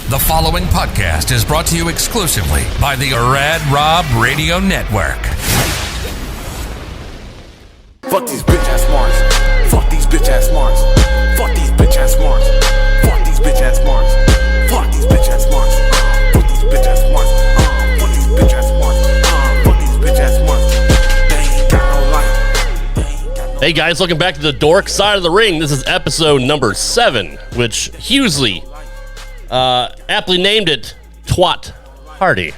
The following podcast is brought to you exclusively by the Rad Rob Radio Network. Fuck these bitch ass Mars. Fuck these bitch ass Mars. Fuck these bitch ass Mars. Fuck these bitch ass Mars. Fuck these bitch ass Mars. Fuck these bitch ass Mars. Fuck these bitch ass Mars. Fuck these bitch ass Mars. They ain't got no life. Hey guys, welcome back to the Dork Side of the Ring. This is episode number 7, which Hughesley aptly named it Twat Hardy.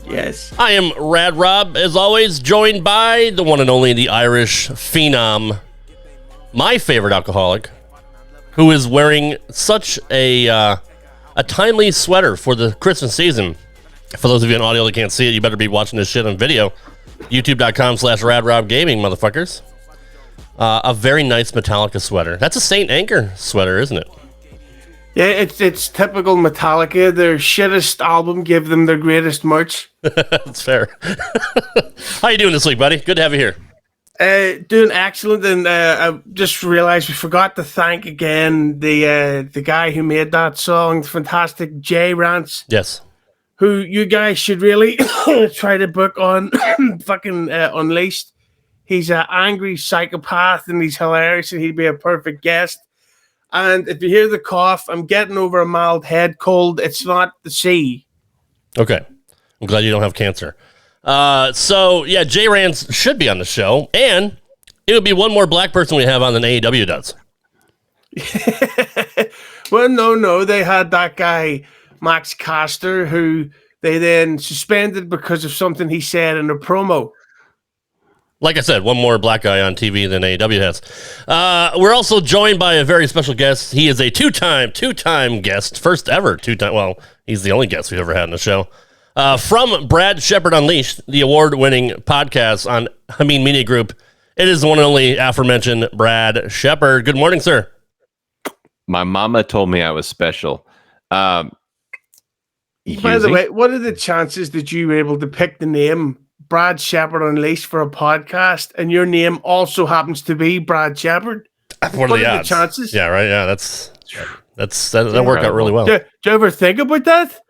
Yes. I am Rad Rob, as always, joined by the one and only, the Irish phenom, my favorite alcoholic, who is wearing such a timely sweater for the Christmas season. For those of you in audio that can't see it, you better be watching this shit on video. YouTube.com/RadRobGaming, motherfuckers. A very nice Metallica sweater. That's a Saint Anger sweater, isn't it? Yeah, it's typical Metallica. Their shittest album gave them their greatest merch. That's fair. How you doing this week, buddy? Good to have you here. Doing excellent, and I just realized we forgot to thank again the guy who made that song, fantastic Jay Rance. Yes. Who you guys should really try to book on fucking Unleashed. He's an angry psychopath, and he's hilarious, and he'd be a perfect guest. And if you hear the cough, I'm getting over a mild head cold. It's not the sea. Okay. I'm glad you don't have cancer. So, yeah, Jay Rance should be on the show, and it would be one more black person we have on than AEW does. Well, no. They had that guy, Max Caster, who they then suspended because of something he said in a promo. Like I said, one more black guy on TV than AEW has. We're also joined by a very special guest. He is a two-time guest, first ever two-time. Well, he's the only guest we've ever had on the show. From Brad Shepard Unleashed, the award-winning podcast on Hameen Media Group. It is the one and only aforementioned Brad Shepard. Good morning, sir. My mama told me I was special. By the way, what are the chances that you were able to pick the name Brad Shepard Unleashed for a podcast, and your name also happens to be Brad Shepard? What are the odds? Chances? Yeah, right. Yeah, that worked out really well. Do you ever think about that?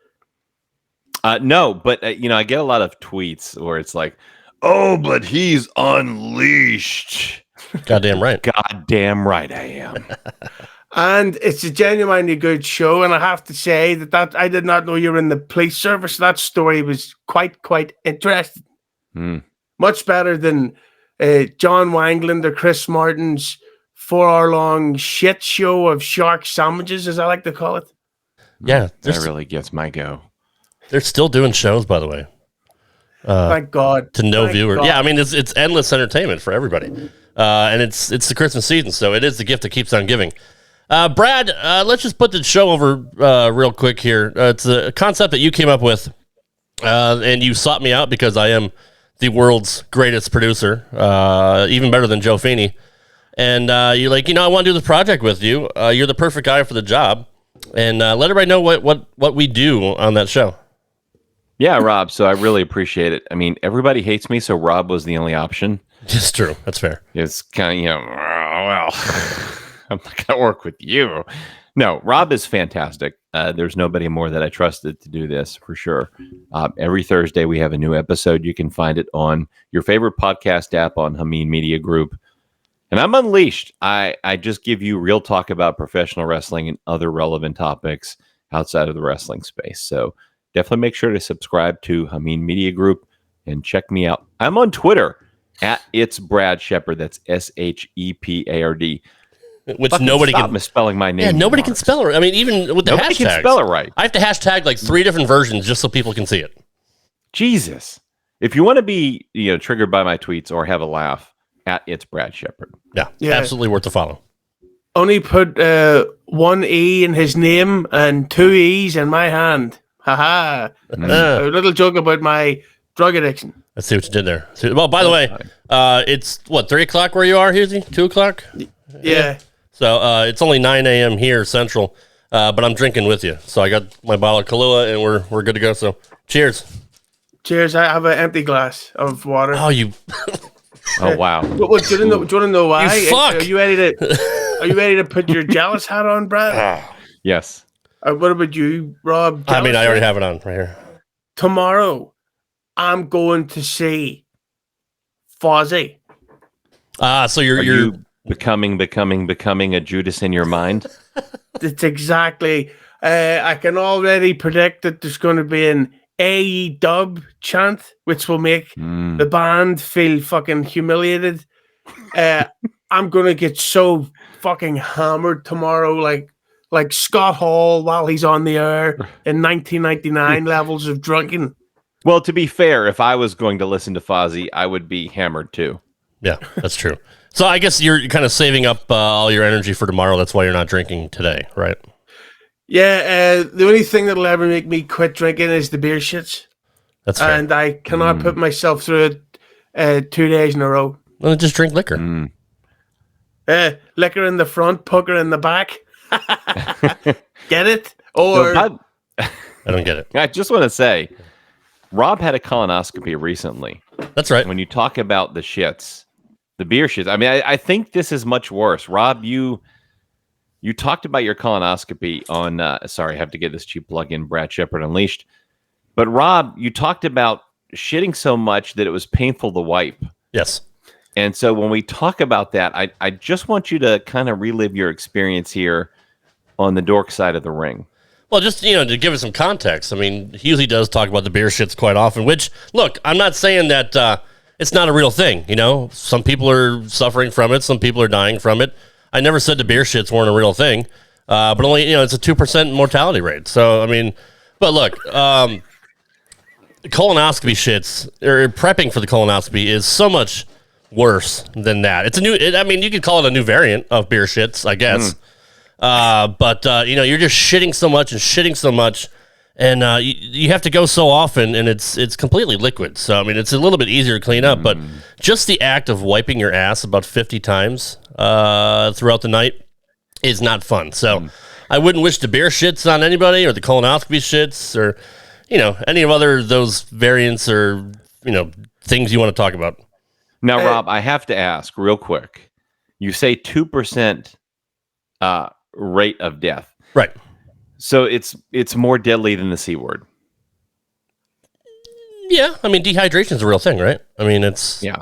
No, but I get a lot of tweets where it's like, "Oh, but he's unleashed." Goddamn right. Goddamn right, I am. And it's a genuinely good show, and I have to say that I did not know you were in the police service. That story was quite interesting. Much better than John Wangland or Chris Martin's 4-hour-long shit show of shark sandwiches, as I like to call it. Yeah. That really gets my go. They're still doing shows, by the way. Thank God. To no viewer. God. Yeah, I mean, it's endless entertainment for everybody. And it's the Christmas season, so it is the gift that keeps on giving. Brad, let's just put the show over real quick here. It's a concept that you came up with, and you sought me out because I am the world's greatest producer, even better than Joe Feeney. And you're like, I want to do this project with you. You're the perfect guy for the job. And let everybody know what we do on that show. Yeah, Rob, so I really appreciate it. I mean, everybody hates me, so Rob was the only option. It's true. That's fair. It's kind of, well, I'm not going to work with you. No, Rob is fantastic. There's nobody more that I trusted to do this, for sure. Every Thursday, we have a new episode. You can find it on your favorite podcast app on Hameen Media Group. And I'm unleashed. I just give you real talk about professional wrestling and other relevant topics outside of the wrestling space. So definitely make sure to subscribe to Hameen Media Group and check me out. I'm on Twitter at It's Brad Shepard. That's SHEPARD. Which Fucking nobody stop can misspelling my name. Yeah, nobody can spell it. I mean, even with the nobody hashtags. can spell it right. I have to hashtag like 3 different versions just so people can see it. Jesus. If you want to be triggered by my tweets or have a laugh, at It's Brad Shepard. Yeah, absolutely worth the follow. Only put 1 E in his name and 2 E's in my hand. Haha. A little joke about my drug addiction. Let's see what you did there. Well, by the way, it's 3 o'clock where you are, Hughesley? 2 o'clock? Yeah. So it's only 9 a.m. here Central, but I'm drinking with you. So I got my bottle of Kahlua, and we're good to go. So cheers. Cheers. I have an empty glass of water. Oh, you. Oh, wow. Do you want to know why? You fuck. Are you ready to put your jealous hat on, Brad? Yes. What about you, Rob? I mean, I Jealous? already have it on right here. Tomorrow, I'm going to see Fozzie. So Are you're you becoming a Judas in your mind? It's exactly. I can already predict that there's going to be an AE dub chant, which will make the band feel fucking humiliated. I'm going to get so fucking hammered tomorrow, like Scott Hall while he's on the air in 1999 levels of drunken. Well, to be fair, if I was going to listen to Fozzy, I would be hammered too. Yeah, that's true. So I guess you're kind of saving up all your energy for tomorrow. That's why you're not drinking today, right? Yeah, the only thing that'll ever make me quit drinking is the beer shits. That's fair. And I cannot put myself through it 2 days in a row. Well, just drink liquor. Liquor in the front, poker in the back. Get it? Or No, I don't get it. I just want to say, Rob had a colonoscopy recently. That's right. When you talk about the shits, the beer shits, I mean, I think this is much worse. Rob, you talked about your colonoscopy on, sorry, I have to get this cheap plug-in, Brad Shepard Unleashed. But Rob, you talked about shitting so much that it was painful to wipe. Yes. And so when we talk about that, I just want you to kind of relive your experience here on the Dork side of the ring. Well, just, to give it some context, I mean, he usually does talk about the beer shits quite often, which, look, I'm not saying that it's not a real thing, Some people are suffering from it. Some people are dying from it. I never said the beer shits weren't a real thing, but only, it's a 2% mortality rate. So, I mean, but look, colonoscopy shits, or prepping for the colonoscopy is so much worse than that. It's you could call it a new variant of beer shits, I guess. But you're just shitting so much, and you have to go so often, and it's completely liquid. So I mean, it's a little bit easier to clean up, but just the act of wiping your ass about 50 times throughout the night is not fun. So I wouldn't wish the beer shits on anybody, or the colonoscopy shits, or any of those variants, or things you want to talk about. Now, Rob, I have to ask real quick. You say 2% rate of death. Right. So it's more deadly than the C word. Yeah. I mean, dehydration is a real thing, right? I mean, it's, Yeah.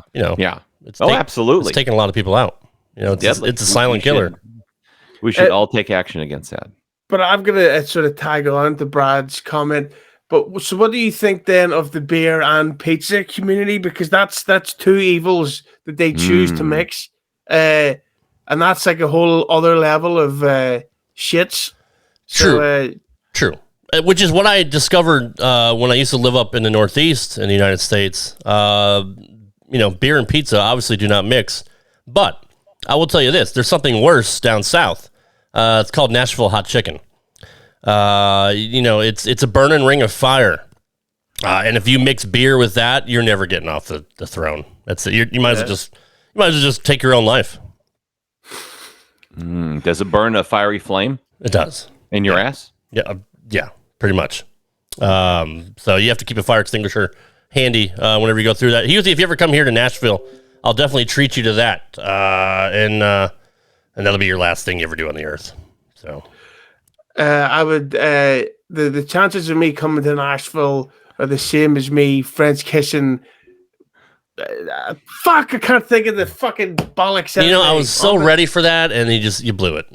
It's absolutely. It's taking a lot of people out. It's a silent killer. We should all take action against that. But I'm going to sort of tag on to Brad's comment. But so what do you think then of the beer and pizza community? Because that's two evils that they choose to mix. And that's like a whole other level of shits. True. True. Which is what I discovered when I used to live up in the Northeast in the United States. Beer and pizza obviously do not mix. But I will tell you this. There's something worse down south. It's called Nashville hot chicken. It's a burning ring of fire. And if you mix beer with that, you're never getting off the throne. That's it. You might as well just take your own life. Does it burn a fiery flame? It does. In your ass? Yeah, pretty much. So you have to keep a fire extinguisher handy whenever you go through that. Usually, if you ever come here to Nashville, I'll definitely treat you to that. And that'll be your last thing you ever do on the earth. So. I would the chances of me coming to Nashville are the same as me French kissing. Fuck! I can't think of the fucking bollocks. I was so ready for that, and you blew it.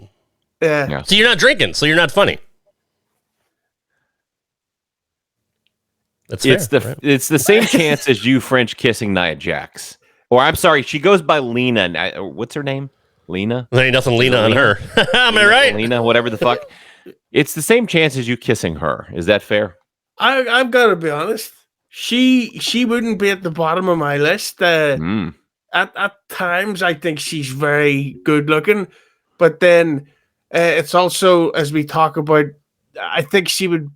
Yeah. So you're not drinking, so you're not funny. That's fair, right? It's the same chance as you French kissing Nia Jax, or I'm sorry, she goes by Lena. What's her name? Lena. There ain't nothing Lena on her. Am I right? Lena, whatever the fuck. It's the same chance as you kissing her. Is that fair? I've got to be honest. She wouldn't be at the bottom of my list. At times, I think she's very good looking, but then it's also, as we talk about, I think she would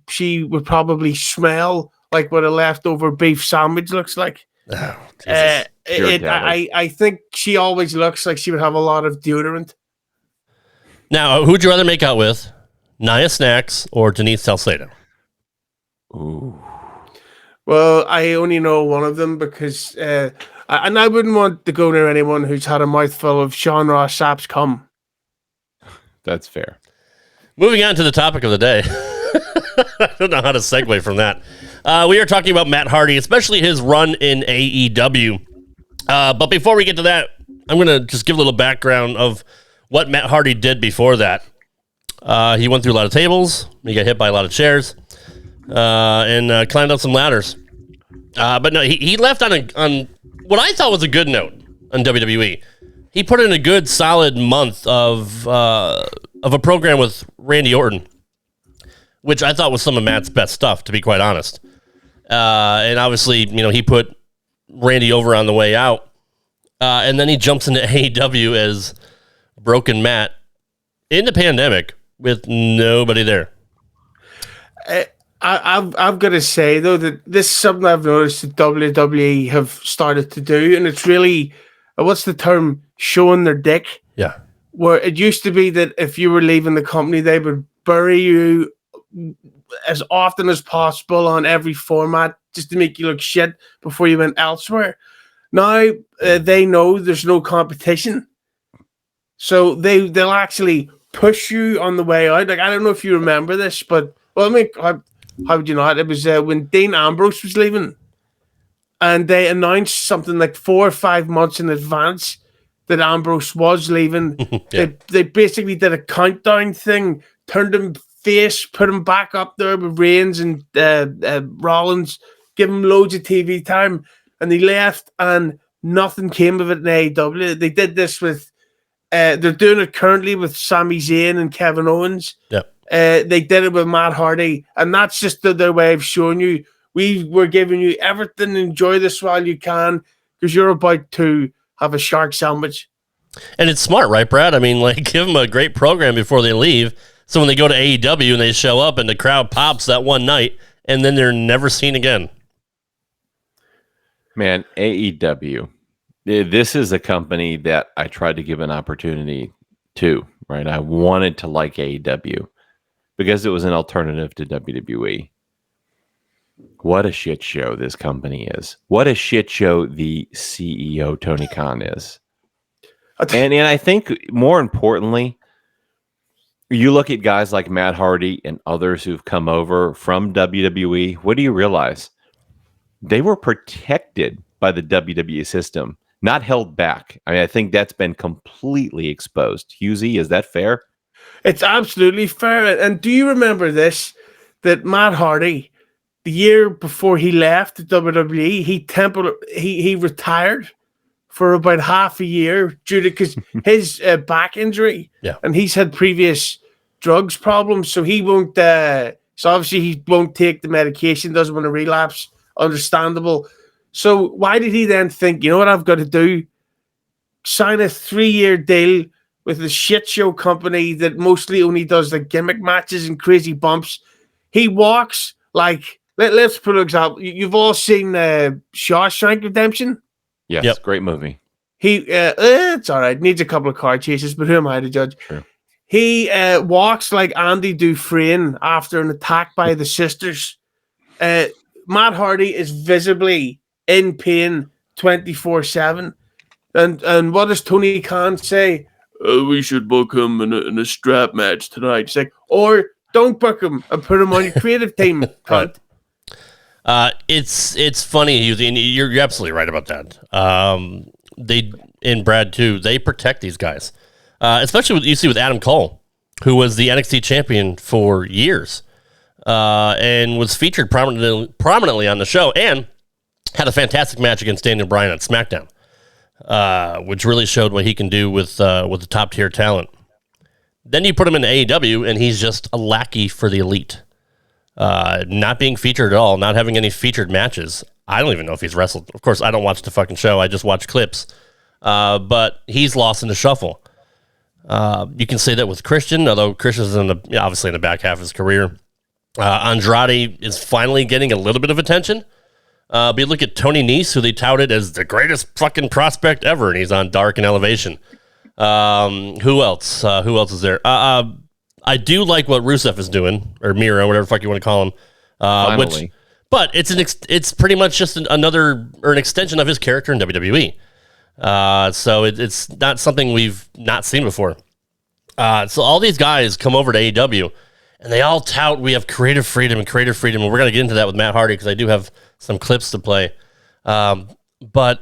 probably smell like what a leftover beef sandwich looks like. Oh, I think she always looks like she would have a lot of deodorant. Now, who'd you rather make out with? Nia Snacks or Denise Salcedo? Ooh. Well, I only know one of them because, and I wouldn't want to go near anyone who's had a mouthful of Sean Ross Sapp's cum. That's fair. Moving on to the topic of the day. I don't know how to segue from that. We are talking about Matt Hardy, especially his run in AEW. But before we get to that, I'm going to just give a little background of what Matt Hardy did before that. He went through a lot of tables. He got hit by a lot of chairs and climbed up some ladders. But no, he left on what I thought was a good note on WWE. He put in a good, solid month of a program with Randy Orton, which I thought was some of Matt's best stuff, to be quite honest. And obviously, he put Randy over on the way out. And then he jumps into AEW as Broken Matt in the pandemic with nobody there. I've got to say, though, that this is something I've noticed that WWE have started to do, and it's really, what's the term, showing their dick. Yeah. Where it used to be that if you were leaving the company, they would bury you as often as possible on every format just to make you look shit before you went elsewhere. Now they know there's no competition, so they'll actually push you on the way out. Like, I don't know if you remember this, but well, I mean, how would you not? It was when Dean Ambrose was leaving, and they announced something like 4 or 5 months in advance that Ambrose was leaving. Yeah. They basically did a countdown thing, turned him face, put him back up there with Reigns and Rollins, give him loads of TV time, and he left, and nothing came of it in AEW. They did this with, they're doing it currently with Sami Zayn and Kevin Owens. Yep. They did it with Matt Hardy, and that's just their way of showing you, we're giving you everything, enjoy this while you can, because you're about to have a shark sandwich. And it's smart, right, Brad? I mean, like, give them a great program before they leave, so when they go to AEW and they show up and the crowd pops that one night, and then they're never seen again. Man, AEW, this is a company that I tried to give an opportunity to, right? I wanted to like AEW because it was an alternative to WWE. What a shit show this company is. What a shit show the CEO, Tony Khan, is. And I think more importantly, you look at guys like Matt Hardy and others who've come over from WWE, what do you realize? They were protected by the WWE system, not held back. I mean, I think that's been completely exposed. Husey, is that fair? It's absolutely fair. And do you remember this, that Matt Hardy, the year before he left the WWE, he retired for about half a year due to because his back injury. Yeah. And he's had previous drugs problems, so he won't. So obviously he won't take the medication. Doesn't want to relapse. Understandable. So why did he then think, you know what I've got to do? Sign a 3-year deal with a shit show company that mostly only does the gimmick matches and crazy bumps. He walks like. Let's put an example. You've all seen Shawshank Redemption? Yes, Yep. Great movie. It's all right. Needs a couple of car chases, but who am I to judge? True. He walks like Andy Dufresne after an attack by the sisters. Matt Hardy is visibly in pain 24/7. And what does Tony Khan say? We should book him in a strap match tonight. It's like, or don't book him and put him on your creative team. Right. It's funny, and you're absolutely right about that. They, and Brad too, they protect these guys, especially you see with Adam Cole, who was the NXT champion for years, and was featured prominently on the show, and had a fantastic match against Daniel Bryan at SmackDown, which really showed what he can do with the top tier talent. Then you put him in AEW, and he's just a lackey for the elite. Not being featured at all, not having any featured matches. I don't even know if he's wrestled. Of course, I don't watch the fucking show. I just watch clips. But he's lost in the shuffle. You can say that with Christian, although Christian's obviously in the back half of his career. Andrade is finally getting a little bit of attention. But you look at Tony Nese, who they touted as the greatest fucking prospect ever, and he's on Dark and Elevation. Who else? Who else is there? I do like what Rusev is doing, or Miro, whatever the fuck you want to call him. But it's pretty much just an extension of his character in WWE. So it's not something we've not seen before. So all these guys come over to AEW, and they all tout we have creative freedom, and we're going to get into that with Matt Hardy because I do have some clips to play. But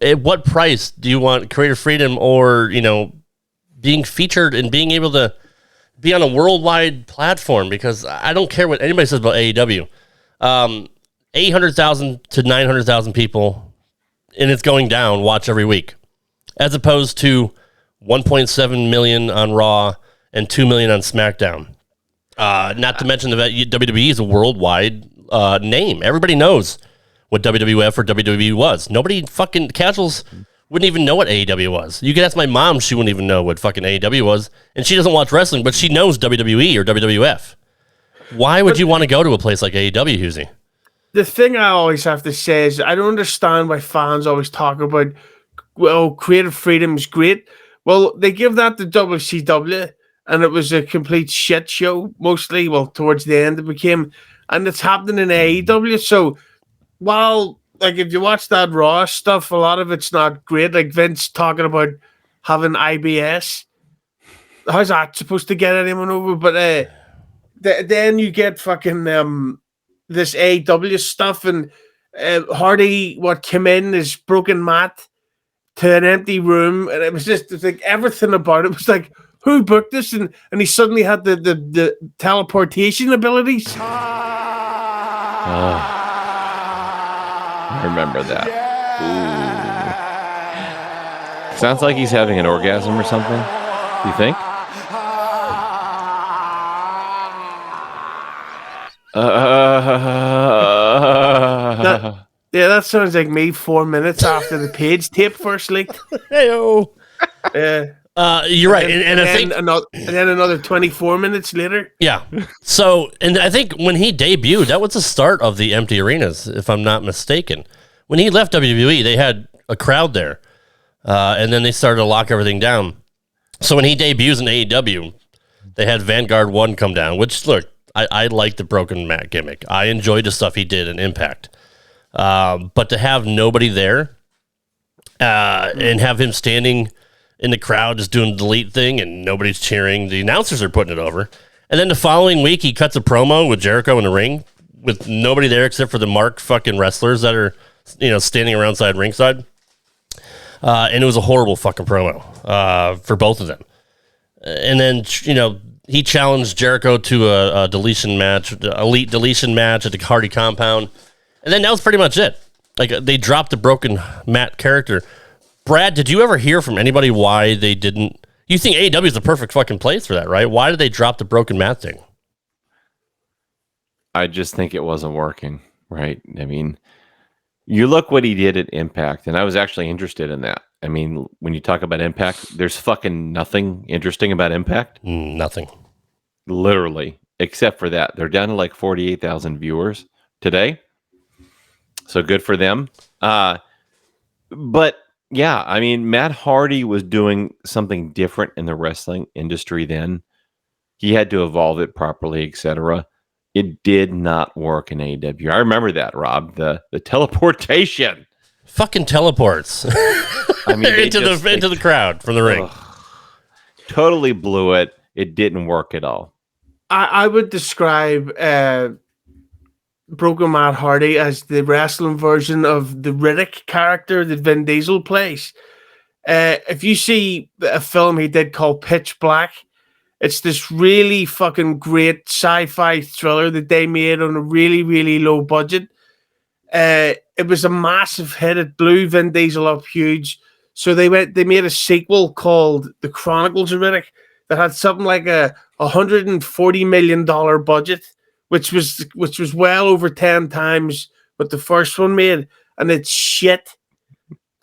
at what price do you want creative freedom, or being featured and being able to be on a worldwide platform? Because I don't care what anybody says about AEW. 800,000 to 900,000 people, and it's going down, watch every week, as opposed to 1.7 million on Raw and 2 million on SmackDown. Not to mention that WWE is a worldwide name. Everybody knows what WWF or WWE was. Nobody fucking casuals wouldn't even know what AEW was. You could ask my mom, she wouldn't even know what fucking AEW was, and she doesn't watch wrestling, but she knows WWE or WWF. Why would you want to go to a place like AEW, Husey? The thing I always have to say is I don't understand why fans always talk about, well, creative freedom is great. Well, they give that to WCW, and it was a complete shit show, mostly. Well, towards the end it became, and it's happening in AEW. So, while, like, if you watch that Raw stuff, a lot of it's not great. Like Vince talking about having IBS. How's that supposed to get anyone over? But then you get fucking this AEW stuff, and Hardy, what came in is broken mat to an empty room, and it was like everything about it was like, who booked this? And he suddenly had the teleportation abilities. I remember that. Ooh. Sounds like he's having an orgasm or something. You think? That sounds like me 4 minutes after the page tape first leaked. Heyo. You're right, and I think then another 24 minutes later. Yeah. So, and I think when he debuted, that was the start of the empty arenas, if I'm not mistaken. When he left WWE, they had a crowd there, and then they started to lock everything down. So when he debuts in AEW, they had Vanguard 1 come down, which, look, I like the broken mat gimmick. I enjoyed the stuff he did in Impact. But to have nobody there and have him standing in the crowd just doing the delete thing and nobody's cheering, the announcers are putting it over. And then the following week, he cuts a promo with Jericho in the ring with nobody there except for the marked fucking wrestlers that are, standing around side ringside. And it was a horrible fucking promo for both of them. And then, he challenged Jericho to a deletion match, elite deletion match at the Hardy compound. And then that was pretty much it. Like, they dropped the broken mat character. Brad, did you ever hear from anybody why they didn't? You think AEW is the perfect fucking place for that, right? Why did they drop the broken mat thing? I just think it wasn't working, right? I mean, you look what he did at Impact, and I was actually interested in that. I mean, when you talk about Impact, there's fucking nothing interesting about Impact. Nothing. Literally, except for that. They're down to like 48,000 viewers today. So good for them. But yeah, I mean, Matt Hardy was doing something different in the wrestling industry then. He had to evolve it properly, etc. It did not work in AEW. I remember that, Rob. The teleportation. Fucking teleports. I mean, into the crowd from the ring. Totally blew it. It didn't work at all. I would describe Broken Matt Hardy as the wrestling version of the Riddick character that Vin Diesel plays. If you see a film he did called Pitch Black, it's this really fucking great sci-fi thriller that they made on a really, really low budget. It was a massive hit. It blew Vin Diesel up huge. So they made a sequel called The Chronicles of Riddick that had something like a $140 million budget, which was well over 10 times what the first one made, and it's shit.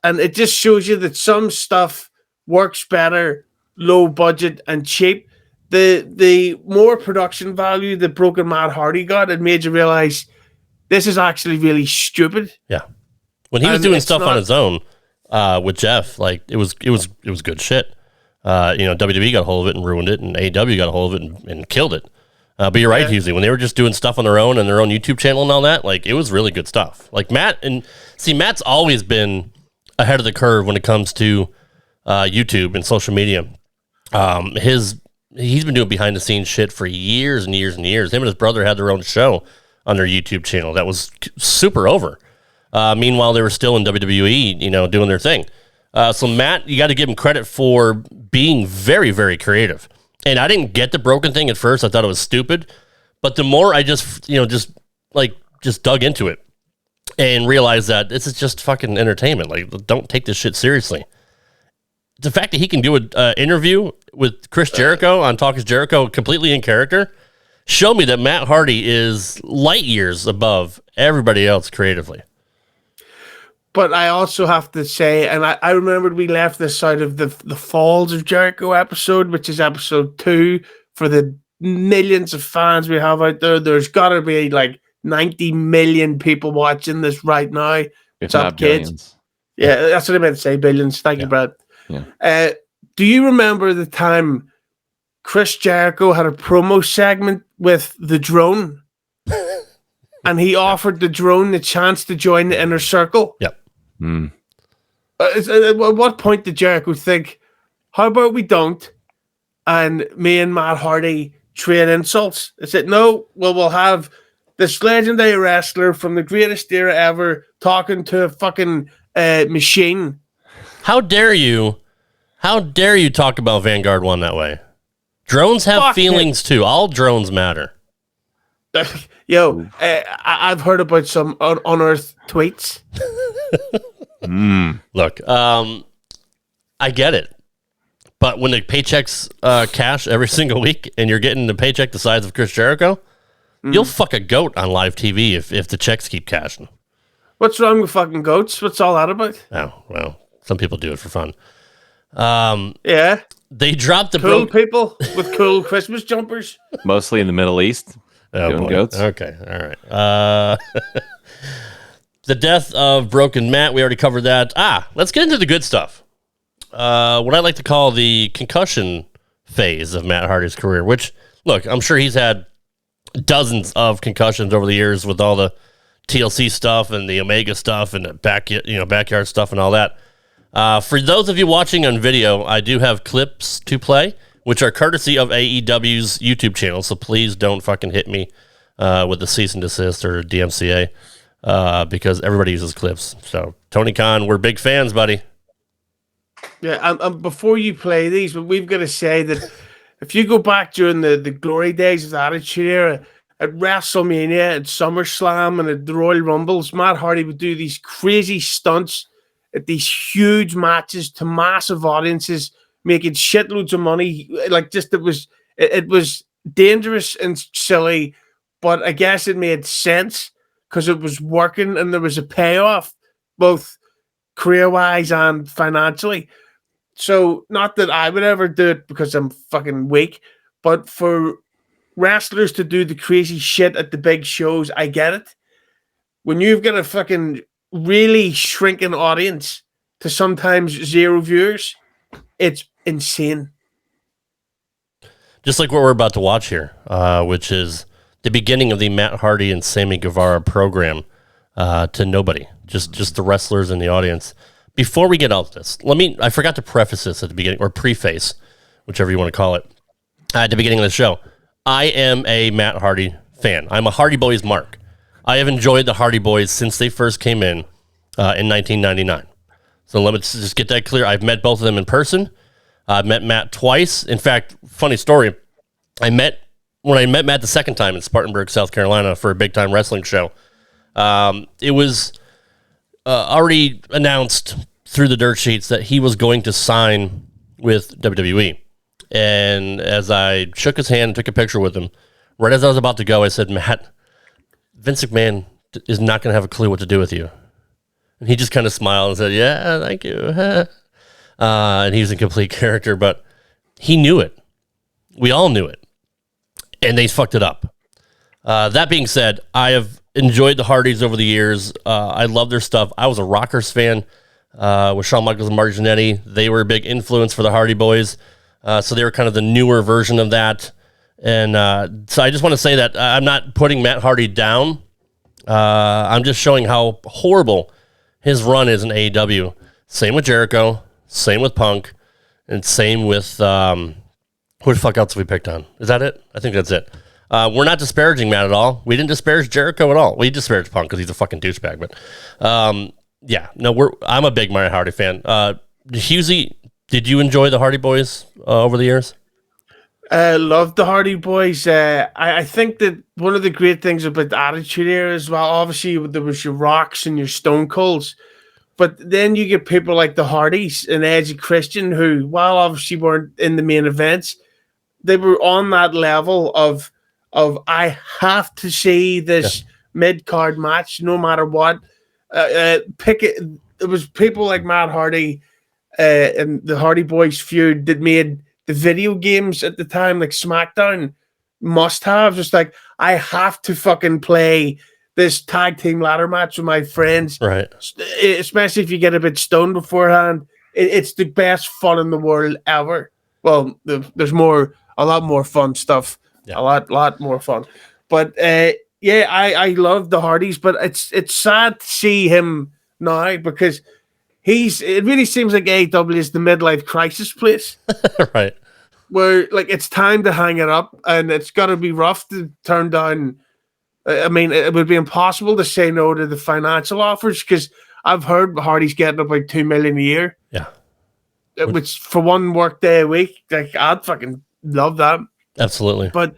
And it just shows you that some stuff works better, low budget and cheap. The more production value that Broken Matt Hardy got, it made you realize this is actually really stupid. Yeah, when he was doing stuff on his own with Jeff, like it was good shit. WWE got a hold of it and ruined it, and AEW got a hold of it and killed it. But you're right, Husey. When they were just doing stuff on their own and their own YouTube channel and all that, like it was really good stuff. Like Matt's always been ahead of the curve when it comes to YouTube and social media. He's been doing behind the scenes shit for years and years and years. Him and his brother had their own show on their YouTube channel that was super over. Meanwhile, they were still in WWE, doing their thing. So Matt, you got to give him credit for being very, very creative. And I didn't get the broken thing at first. I thought it was stupid. But the more I just dug into it and realized that this is just fucking entertainment. Like, don't take this shit seriously. The fact that he can do an interview with Chris Jericho on Talk is Jericho completely in character showed me that Matt Hardy is light years above everybody else creatively. But I also have to say, and I remembered we left this out of the Falls of Jericho episode, which is episode 2. For the millions of fans we have out there, there's got to be like 90 million people watching this right now. If What's not up, kids? billions. Yeah, that's what I meant to say, billions. Thank you, Brad. Yeah. Do you remember the time Chris Jericho had a promo segment with the drone? And he offered the drone the chance to join the inner circle? Yep. At what point did Jericho think, how about we don't? And me and Matt Hardy trade insults. I said, no, well, we'll have this legendary wrestler from the greatest era ever talking to a fucking machine. How dare you talk about Vanguard 1 that way? Drones have Fuck feelings too. All drones matter. Yo, I've heard about some unearthed tweets. Look, I get it. But when the paychecks cash every single week and you're getting the paycheck the size of Chris Jericho, you'll fuck a goat on live TV if the checks keep cashing. What's wrong with fucking goats? What's all that about? Oh, well, some people do it for fun. Yeah. They dropped the Cool people with cool Christmas jumpers. Mostly in the Middle East. Oh, Doing boy. goats. Okay, all right. The death of Broken Matt, we already covered that. Let's get into the good stuff. What I like to call the concussion phase of Matt Hardy's career, which, look, I'm sure he's had dozens of concussions over the years with all the TLC stuff and the Omega stuff and the backyard stuff and all that. For those of you watching on video, I do have clips to play, which are courtesy of AEW's YouTube channel, so please don't fucking hit me with the cease and desist or DMCA because everybody uses clips. So, Tony Khan, we're big fans, buddy. Yeah, and before you play these, we've got to say that if you go back during the glory days of the Attitude Era, at WrestleMania, at SummerSlam, and at the Royal Rumbles, Matt Hardy would do these crazy stunts at these huge matches to massive audiences, making shitloads of money. Like, just it was dangerous and silly, but I guess it made sense because it was working and there was a payoff, both career-wise and financially. So, not that I would ever do it because I'm fucking weak, but for wrestlers to do the crazy shit at the big shows, I get it. When you've got a fucking really shrinking audience to sometimes 0 viewers, it's insane. Just like what we're about to watch here, which is the beginning of the Matt Hardy and Sammy Guevara program to nobody, just the wrestlers in the audience. Before we get out this, I forgot to preface this at the beginning, or preface, whichever you want to call it, at the beginning of the show. I am a Matt Hardy fan. I'm a Hardy Boys mark. I have enjoyed the Hardy Boys since they first came in 1999. So let me just get that clear. I've met both of them in person. I've met Matt twice. In fact, funny story, when I met Matt the second time in Spartanburg, South Carolina for a big-time wrestling show, it was already announced through the dirt sheets that he was going to sign with WWE. And as I shook his hand and took a picture with him, right as I was about to go, I said, Matt, Vince McMahon is not going to have a clue what to do with you. And he just kind of smiled and said, yeah, thank you. And he was in complete character, but he knew it. We all knew it. And they fucked it up. That being said, I have enjoyed the Hardys over the years. I love their stuff. I was a Rockers fan with Shawn Michaels and Marty Jannetty. They were a big influence for the Hardy Boys. So they were kind of the newer version of that. And so I just want to say that I'm not putting Matt Hardy down. I'm just showing how horrible his run is in AEW. Same with Jericho. Same with Punk. And same with who the fuck else have we picked on? Is that it? I think that's it. We're not disparaging Matt at all. We didn't disparage Jericho at all. We disparaged Punk because he's a fucking douchebag. But yeah, no, I'm a big Matt Hardy fan. Husey, did you enjoy the Hardy Boys over the years? Loved the Hardy Boys. I think that one of the great things about the Attitude Era as well, obviously there was your Rocks and your Stone Colds, but then you get people like the Hardys and Edge and Christian who, while obviously weren't in the main events, they were on that level of I have to see this mid-card match no matter what. Pick it. It was people like Matt Hardy and the Hardy Boys feud that made the video games at the time, like SmackDown, must have. Just like, I have to fucking play this tag team ladder match with my friends. Right. Especially if you get a bit stoned beforehand. It's the best fun in the world ever. Well, there's a lot more fun stuff. Yeah. A lot more fun. But yeah, I love the Hardys, but it's sad to see him now because it really seems like AEW is the midlife crisis place. Right. Where like it's time to hang it up and it's got to be rough to turn down. I mean, it would be impossible to say no to the financial offers because I've heard Hardy's getting about $2 million a year. Yeah. Which for one work day a week, like I'd fucking love that. Absolutely. But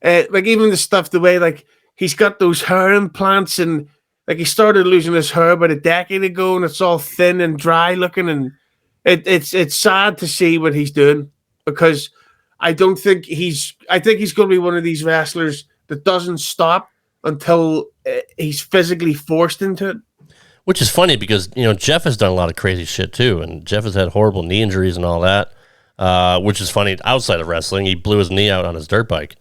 like even the stuff, the way like he's got those hair implants and like he started losing his hair about a decade ago and it's all thin and dry looking and it's sad to see what he's doing because I think he's going to be one of these wrestlers that doesn't stop until he's physically forced into it. Which is funny because, Jeff has done a lot of crazy shit too. And Jeff has had horrible knee injuries and all that, which is funny outside of wrestling. He blew his knee out on his dirt bike.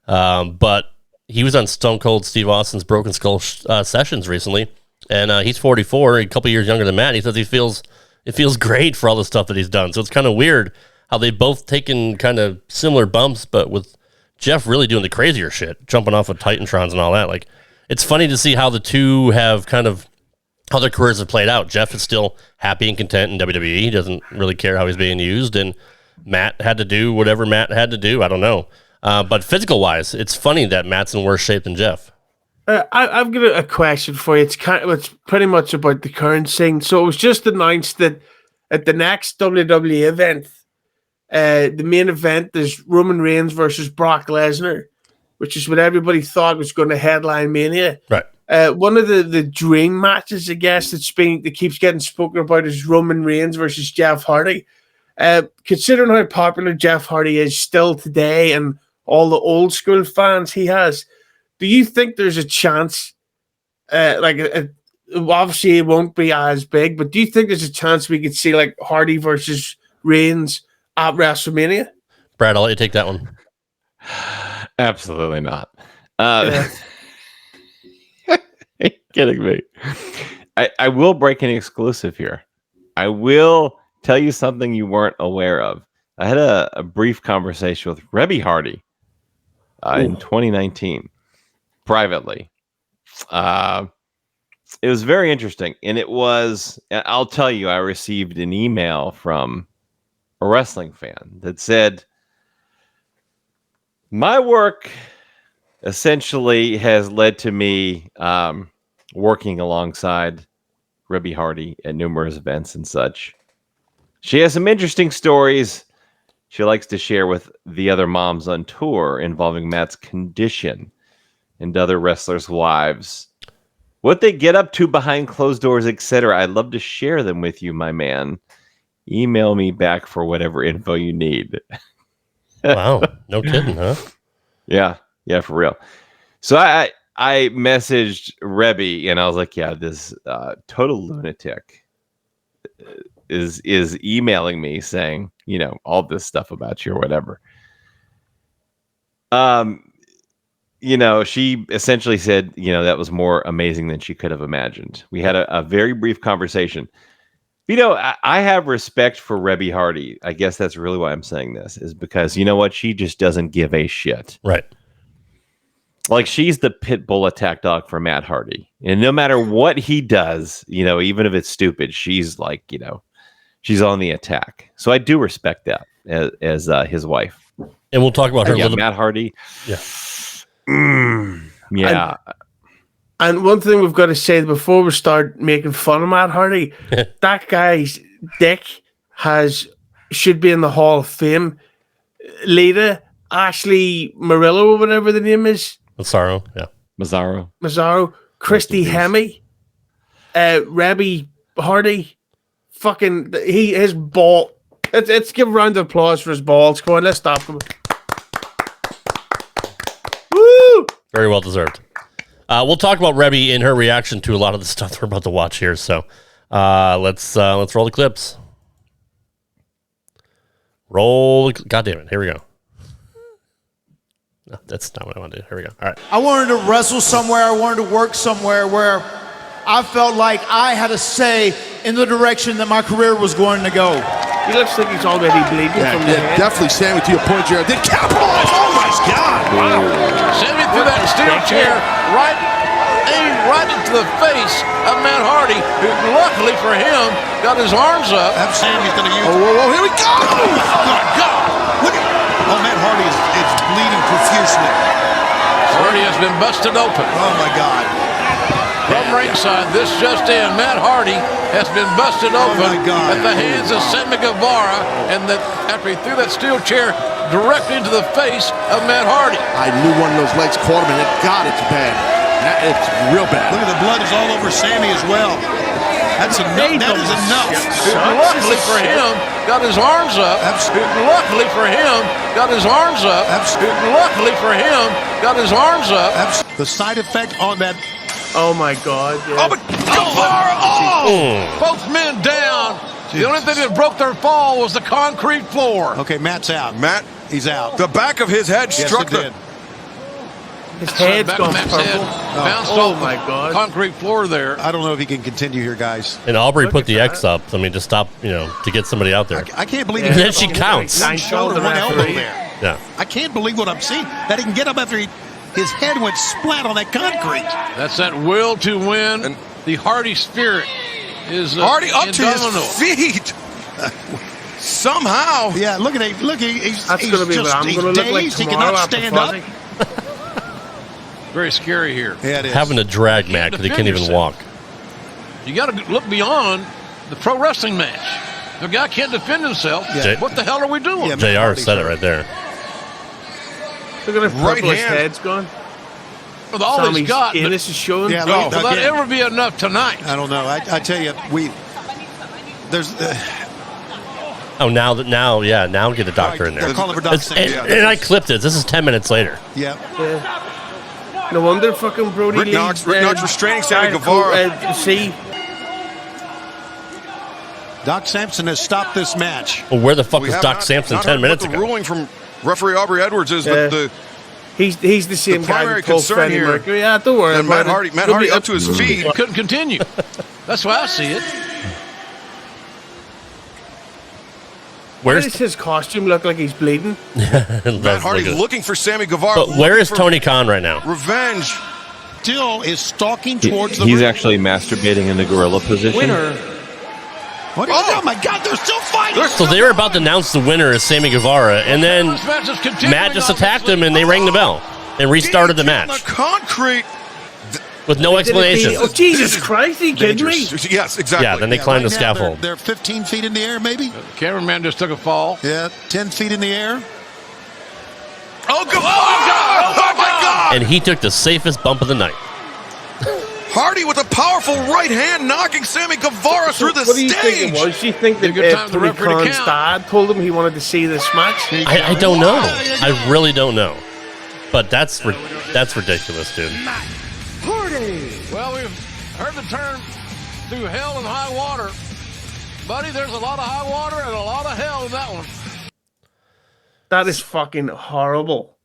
But he was on Stone Cold Steve Austin's Broken Skull sessions recently. And he's 44, a couple years younger than Matt. He says it feels great for all the stuff that he's done. So it's kind of weird how they've both taken kind of similar bumps, but with Jeff really doing the crazier shit, jumping off of Titantrons and all that. Like, it's funny to see how the two have kind of how their careers have played out. Jeff is still happy and content in WWE. He doesn't really care how he's being used. And Matt had to do whatever Matt had to do. I don't know. But physical-wise, it's funny that Matt's in worse shape than Jeff. I've got a question for you. It's pretty much about the current scene. So it was just announced that at the next WWE event, the main event is Roman Reigns versus Brock Lesnar, which is what everybody thought was going to headline Mania. Right. One of the dream matches, I guess, that keeps getting spoken about is Roman Reigns versus Jeff Hardy. Considering how popular Jeff Hardy is still today and all the old school fans he has, do you think there's a chance, obviously it won't be as big, but do you think there's a chance we could see like Hardy versus Reigns at WrestleMania? Brad, I'll let you take that one. Absolutely not. Are you kidding me? I will break an exclusive here. I will tell you something you weren't aware of. I had a brief conversation with Rebby Hardy in 2019, privately. It was very interesting. And I'll tell you, I received an email from a wrestling fan that said, my work essentially has led to me working alongside Rebby Hardy at numerous events and such. She has some interesting stories she likes to share with the other moms on tour involving Matt's condition and other wrestlers' wives. What they get up to behind closed doors, etc. I'd love to share them with you, my man. Email me back for whatever info you need. Wow. No kidding, huh? Yeah, for real. So I messaged Rebby and I was like, yeah, this total lunatic is emailing me saying, all this stuff about you or whatever. She essentially said, that was more amazing than she could have imagined. We had a very brief conversation. I have respect for Rebby Hardy. I guess that's really why I'm saying this, is because you know what? She just doesn't give a shit. Right. Like, she's the pit bull attack dog for Matt Hardy. And no matter what he does, even if it's stupid, she's like, she's on the attack. So I do respect that as his wife. And we'll talk about her a little bit. Matt Hardy. Yeah. Yeah. And one thing we've got to say before we start making fun of Matt Hardy, that guy's dick should be in the Hall of Fame. Lita, Ashley Murillo, or whatever the name is. Mazzaro, yeah. Mazzaro, Christy Hemme, Rebby Hardy, fucking his ball. Let's give a round of applause for his balls. Come on, let's stop him. Woo! Very well deserved. We'll talk about Rebby and her reaction to a lot of the stuff we're about to watch here. So let's roll the clips. God damn it. Here we go. No, that's not what I want to do. Here we go. All right. I wanted to wrestle somewhere. I wanted to work somewhere where I felt like I had a say in the direction that my career was going to go. He looks like he's already bleeding from the head. Definitely Sammy to your point, Jared. Did capitalize. Oh my God! Wow. Sammy threw that steel chair aimed right into the face of Matt Hardy, who luckily for him got his arms up. Sammy's going to use. Oh, here we go! Oh my God! Look at. Oh, Matt Hardy is bleeding profusely. Hardy has been busted open. Oh my God! From ringside, this just in, Matt Hardy has been busted open at the hands of Sammy Guevara, and that after he threw that steel chair directly into the face of Matt Hardy. I knew one of those legs caught him, and God, it's bad. It's real bad. Look at the blood is all over Sammy as well. That's enough. That is enough. Luckily for him, got his arms up. Luckily for him, got his arms up. Luckily for him, got his arms up. The side effect on that. Oh my God! Yeah. Oh, but Guevara! Oh! Both men down. The only thing that broke their fall was the concrete floor. Okay, Matt's out. Matt, He's out. the back of his head struck the. His head's Back gone of Matt's purple. head, bounced Oh off my the God! concrete floor there. I don't know if he can continue here, guys. And Aubrey Look put at the that. X up. I mean, to stop, to get somebody out there. I can't believe And he then she counts. One shoulder, one elbow referee. there. Yeah. I can't believe what I'm seeing. That he can get up after his head went splat on that concrete. That's that will to win. And- The Hardy spirit is Hardy up to indomitable. his feet. Somehow. Yeah, look at him. Look, he's That's going to be what I'm he's going to look like dazed. He tomorrow cannot after stand up. Fuzzy. Very scary here. Yeah, it is. Having to drag Matt because he can't even walk. You got to look beyond the pro wrestling match. The guy can't defend himself. Yeah. What the hell are we doing? Yeah, JR said it right there. Look at his Right purple. His hand. head's gone. With all Sammy's he's got, but anus is showing. Yeah, will look, that again, ever be enough tonight? I don't know. I tell you, there's Now get a doctor in there. they're calling for Doc Sam. And I clipped it. This is 10 minutes later. Yeah. No wonder fucking Brody Rick Lee. Knox restraining Sammy died of Guevara. see, Doc Sampson has stopped this match. Well, where the fuck We was have Doc not- Sampson not 10 heard minutes what the ago? ruling from referee Aubrey Edwards is that the he's the same The guy primary that pulled concern Freddie here Mercury. Yeah, don't worry that about Matt it. Hardy up to his feet. Couldn't continue. That's why I see it. Why Where's does his costume look like he's bleeding? Matt Hardy looking for Sammy Guevara. But where looking is for Tony Khan right now? Revenge. Still is stalking towards the He's ring. actually masturbating in the gorilla position. What is oh my God, they're still fighting. So they were about to announce the winner as Sammy Guevara, and then This match is continuing, Matt just attacked obviously. him, and they rang the bell and restarted the DDT on match The concrete. with no explanation. Oh, Jesus Christ, are you kidding me? Dangerous. Yes, exactly. Yeah, then they climbed the Right now, scaffold. They're 15 feet in the air, maybe? Cameraman just took a fall. Yeah, 10 feet in the air. Oh, Guevara! Oh, my God! And he took the safest bump of the night. Hardy with a powerful right hand knocking Sammy Guevara through the What do you think it stage. was? Do you think that Good time to Tony referee to Khan's count. dad told him he wanted to see this match? I don't know. I really don't know. But that's ridiculous, dude. Well, we've heard the term through hell and high water. Buddy, there's a lot of high water and a lot of hell in that one. That is fucking horrible.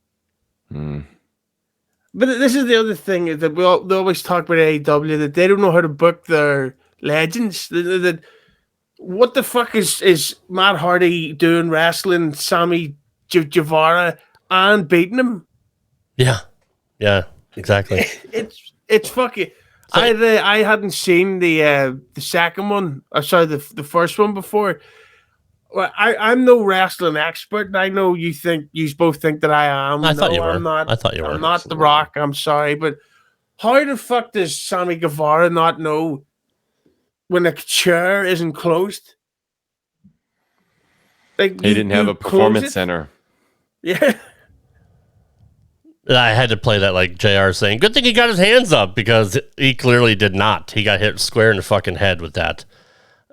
But this is the other thing that they always talk about AEW, that they don't know how to book their legends. What the fuck is Matt Hardy doing wrestling Sammy Guevara and beating him? Yeah, exactly. It's fucking. I hadn't seen the second one. Sorry, the first one before. Well, I'm no wrestling expert, and I know you both think that I am. I thought you were. I'm not. I thought you were. I'm not The Rock. I'm sorry, but how the fuck does Sammy Guevara not know when a chair isn't closed? Like He didn't have a performance center. Yeah. I had to play that like JR saying, good thing he got his hands up, because he clearly did not. He got hit square in the fucking head with that.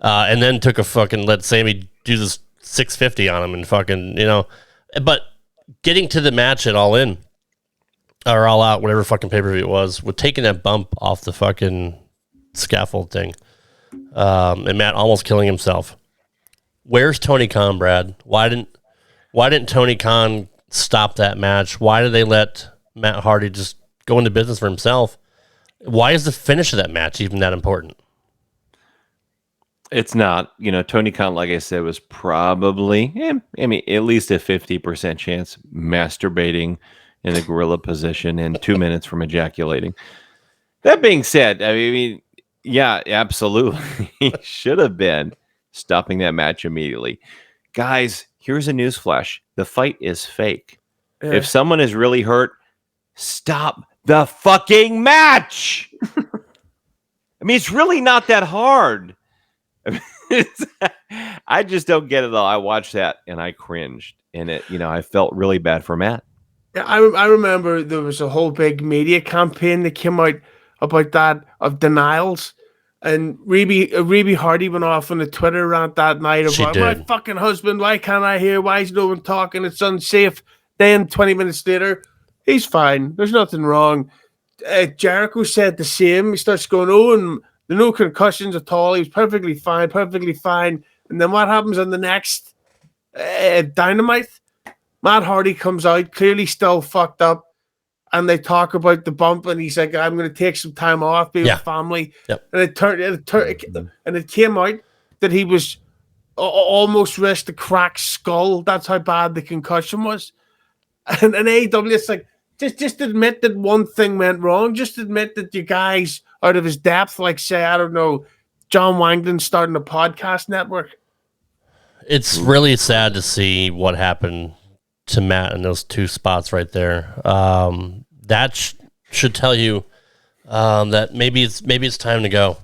And then took a fucking, let Sammy do this 650 on him and fucking, but getting to the match at All In or All Out, whatever fucking pay-per-view it was, with taking that bump off the fucking scaffold thing, and Matt almost killing himself. Where's Tony Khan, Brad? Why didn't Tony Khan stop that match? Why did they let Matt Hardy just go into business for himself? Why is the finish of that match even that important? It's not. Tony Khan, like I said, was probably, at least a 50% chance masturbating in the gorilla position in 2 minutes from ejaculating. That being said, yeah, absolutely. He should have been stopping that match immediately. Guys, here's a newsflash. The fight is fake. Yeah. If someone is really hurt, stop the fucking match. It's really not that hard. I just don't get it all. I watched that and I cringed, and I felt really bad for Matt. Yeah, I remember there was a whole big media campaign that came out about that, of denials, and Reby Hardy went off on a Twitter rant that night about my fucking husband. Why can't I hear? Why is no one talking? It's unsafe. Then 20 minutes later, he's fine. There's nothing wrong. Jericho said the same. He starts going, and there are no concussions at all. He was perfectly fine. And then what happens on the next Dynamite? Matt Hardy comes out, clearly still fucked up, and they talk about the bump, and he's like, I'm going to take some time off, be with family. Yep. And it came out that he was almost risked a cracked skull. That's how bad the concussion was. And AEW, it's like, just admit that one thing went wrong. Just admit that you guys out of his depth, like say, I don't know, John Wangden starting a podcast network. It's really sad to see what happened to Matt in those two spots right there. That should tell you that maybe it's time to go.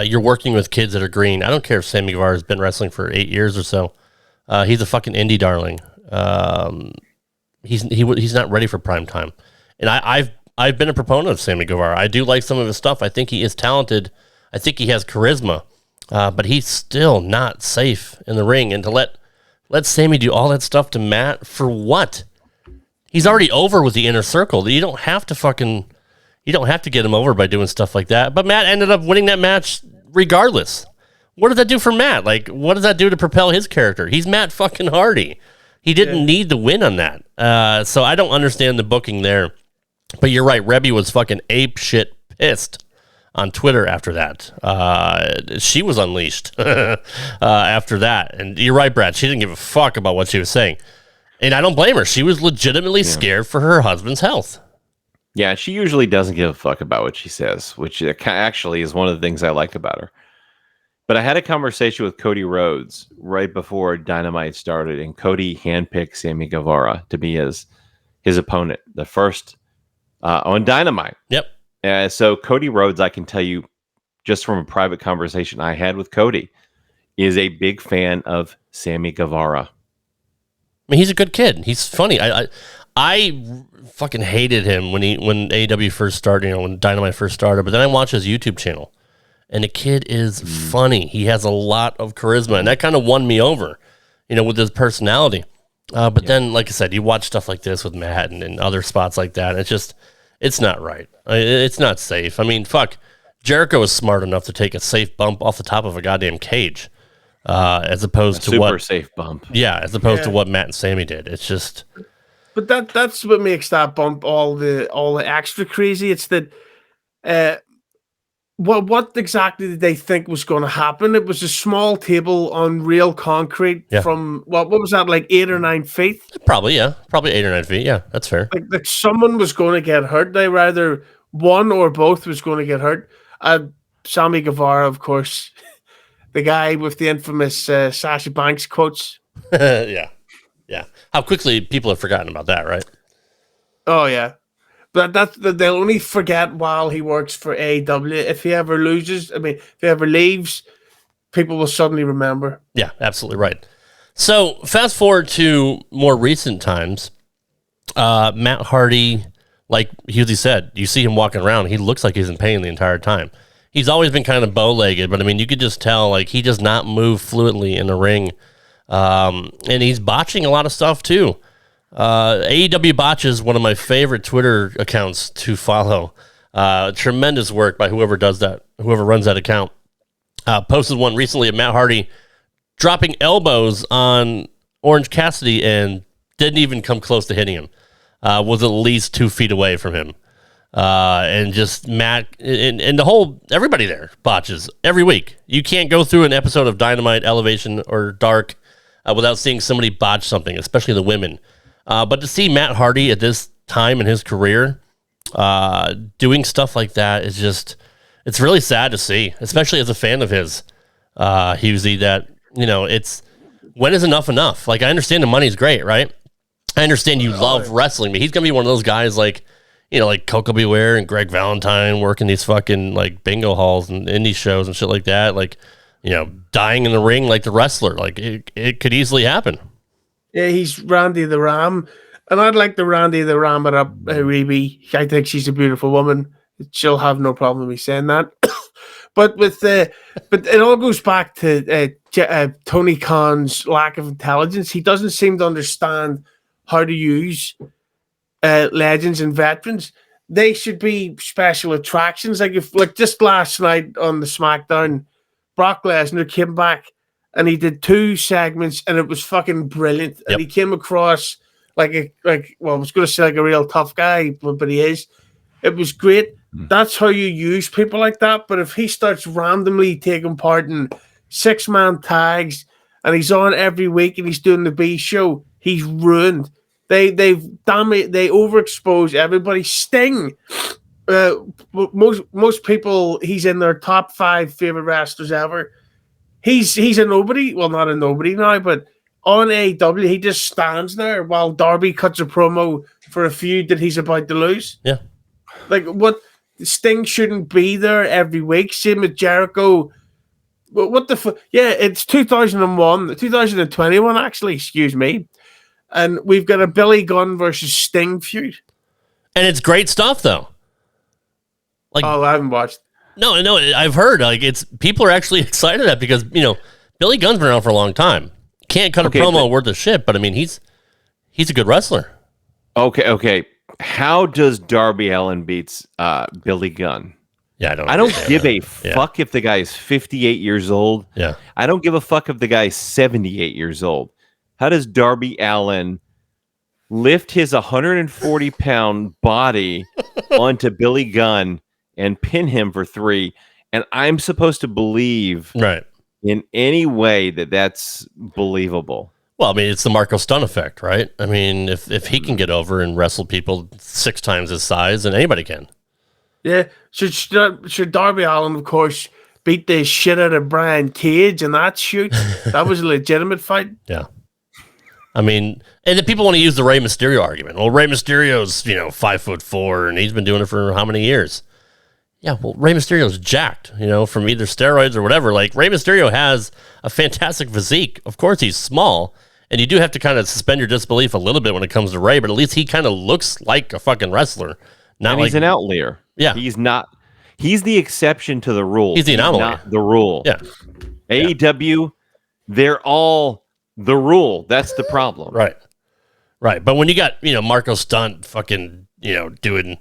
You're working with kids that are green. I don't care if Sammy Guevara has been wrestling for 8 years or so. He's a fucking indie darling. He's not ready for prime time. And I've been a proponent of Sammy Guevara. I do like some of his stuff. I think he is talented. I think he has charisma, but he's still not safe in the ring. And to let Sammy do all that stuff to Matt for what? He's already over with the inner circle. You don't have to get him over by doing stuff like that. But Matt ended up winning that match regardless. What does that do for Matt? Like, what does that do to propel his character? He's Matt fucking Hardy. He didn't need the win on that. So I don't understand the booking there. But you're right. Rebby was fucking ape shit pissed on Twitter after that. She was unleashed after that. And you're right, Brad. She didn't give a fuck about what she was saying. And I don't blame her. She was legitimately scared for her husband's health. Yeah, she usually doesn't give a fuck about what she says, which actually is one of the things I like about her. But I had a conversation with Cody Rhodes right before Dynamite started, and Cody handpicked Sammy Guevara to be his opponent, the first on Dynamite. Yep. So Cody Rhodes, I can tell you, just from a private conversation I had with Cody, is a big fan of Sammy Guevara. I mean, he's a good kid. He's funny. I fucking hated him when AEW first started, when Dynamite first started. But then I watched his YouTube channel, and the kid is funny. He has a lot of charisma, and that kind of won me over, with his personality. But then, like I said, you watch stuff like this with Matt and other spots like that, and it's not right. It's not safe. I mean, fuck. Jericho is smart enough to take a safe bump off the top of a goddamn cage, as opposed to super safe bump. Yeah, as opposed to what Matt and Sammy did. It's just. But that's what makes that bump all the extra crazy. It's that. What exactly did they think was going to happen? It was a small table on real concrete from what was that, like 8 or 9 feet? Probably 8 or 9 feet. Yeah, that's fair. Like someone was going to get hurt. They rather one or both was going to get hurt. Sammy Guevara, of course, the guy with the infamous Sasha Banks quotes. Yeah. How quickly people have forgotten about that, right? Oh yeah, but they'll only forget while he works for AEW. If he ever loses, if he ever leaves, people will suddenly remember. Yeah, absolutely right. So fast forward to more recent times. Matt Hardy, like Husey said, you see him walking around, he looks like he's in pain the entire time. He's always been kind of bow-legged, but you could just tell like he does not move fluently in the ring. And he's botching a lot of stuff too. AEW Botches, one of my favorite Twitter accounts to follow. Tremendous work by whoever runs that account. Posted one recently of Matt Hardy dropping elbows on Orange Cassidy and didn't even come close to hitting him. Was at least 2 feet away from him. And just Matt and the whole, everybody there botches every week. You can't go through an episode of Dynamite, Elevation, or Dark without seeing somebody botch something, especially the women. But to see Matt Hardy at this time in his career doing stuff like that is just, it's really sad to see, especially as a fan of his, Husey, that, it's, when is enough enough? Like, I understand the money's great, right? I understand you love wrestling, but he's going to be one of those guys like, like Coco Beware and Greg Valentine working these fucking like bingo halls and indie shows and shit like that. Like, dying in the ring like the wrestler. Like, it could easily happen. Yeah, he's Randy the Ram. And I'd like the Randy the Ram it up, Reby. I think she's a beautiful woman. She'll have no problem with me saying that. but it all goes back to Tony Khan's lack of intelligence. He doesn't seem to understand how to use legends and veterans. They should be special attractions. Like just last night on the SmackDown, Brock Lesnar came back and he did 2 segments and it was fucking brilliant. Yep. And he came across I was going to say like a real tough guy, but he is. It was great. That's how you use people like that. But if he starts randomly taking part in 6-man tags and he's on every week and he's doing the B show, he's ruined. They overexpose everybody. Sting, most people, he's in their top 5 favorite wrestlers ever. He's a nobody. Well, not a nobody now, but on AEW, he just stands there while Darby cuts a promo for a feud that he's about to lose. Yeah. Like, what? Sting shouldn't be there every week. Same with Jericho. What the fuck? Yeah, it's 2021, actually, excuse me. And we've got a Billy Gunn versus Sting feud. And it's great stuff, though. Like, oh, I haven't watched. No, I've heard. Like, it's people are actually excited at it because, Billy Gunn's been around for a long time. Can't cut a promo worth of shit, but he's a good wrestler. Okay. How does Darby Allin beats Billy Gunn? Yeah, I don't give a fuck if the guy is 58 years old. Yeah. I don't give a fuck if the guy is 78 years old. How does Darby Allin lift his 140-pound body onto Billy Gunn and pin him for 3? And I'm supposed to believe in any way that that's believable. Well, it's the Marco Stunt effect, right? If he can get over and wrestle people 6 times his size, then anybody can. Yeah. Should Darby Allin, of course, beat the shit out of Brian Cage in that shoot? That was a legitimate fight. Yeah. And then people want to use the Rey Mysterio argument. Well, Rey Mysterio's, 5'4", and he's been doing it for how many years? Yeah, well, Rey Mysterio's jacked, from either steroids or whatever. Like, Rey Mysterio has a fantastic physique. Of course, he's small, and you do have to kind of suspend your disbelief a little bit when it comes to Rey, but at least he kind of looks like a fucking wrestler. He's an outlier. Yeah. He's not. He's the exception to the rule. He's the anomaly. Not the rule. Yeah. AEW, they're all the rule. That's the problem. Right. But when you got, Marco Stunt fucking, doing